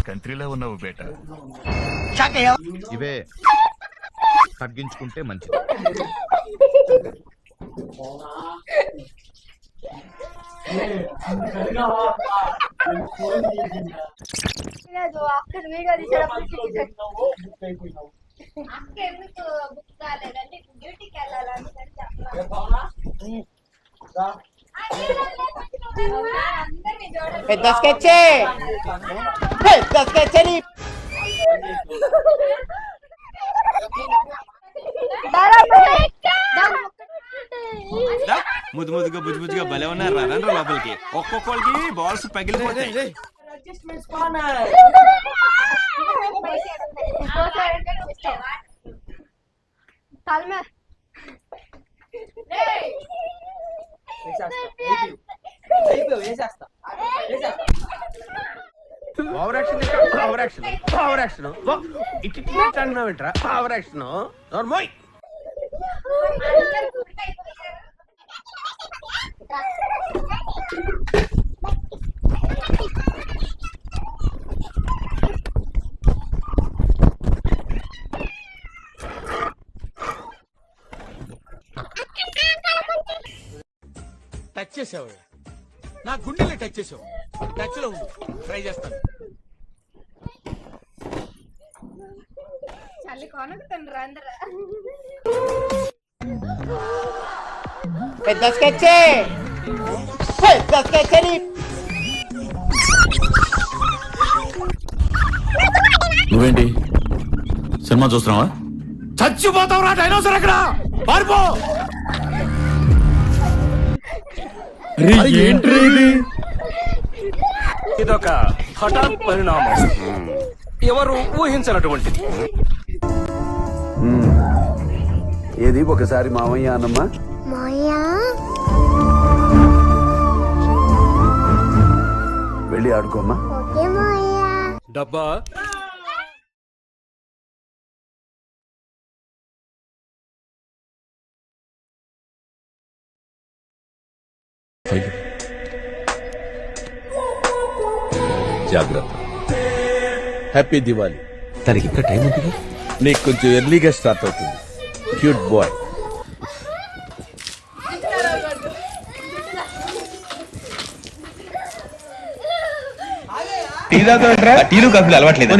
కంట్రీలో ఉన్నావు బేట. ఇవే తగ్గించుకుంటే మంచిది. అక్కడ వీడియో తీసేటప్పుడు అక్క ఎందుకు బుక్ కాలేదంటే డ్యూటీకి వెళ్ళాలని పెద్ద స్కెచ్ ముద్దు ముద్దుగా బుజ్జు బుజ్జుగా భలే ఉన్నారు. రండి లోపలికి. ఒక్కొక్కరికి బాల్స్ పగిలిపోతాయి. Over action over action over action ఇటు అంటున్నావేంట్రా? ఓవర్ యాక్షన్ నోర్మోయ్. టచ్ చేసావు, నా గుండెల్ని టచ్ చేసావు. టచ్ లో ఉండు, ట్రై చేస్తాను. చల్లి కొనుక్కుతాను రందరా. పెద్ద స్కెచ్ పెద్ద స్కెచ్ అని. నువ్వేంటి సినిమా చూస్తున్నావా? చచ్చిపోతావు రా డైనోసర్. ఎక్కడ పారిపో. ఇదొక హఠాత్ పరిణామం, ఎవరు ఊహించినటువంటిది. ఏది ఒకసారి మామయ్య అన్నమ్మా. వెళ్ళి ఆడుకోమ్మా. డబ్బా జాగ్రత్త. హ్యాపీ దివాలి. తనకి ఇంకా టైం ఉంటుంది. నీకు కొంచెం ఎర్లీగా స్టార్ట్ అవుతుంది. Cute boy. టీ తాగుతావు? టీలు కాఫీలు అలవాట్లేదు.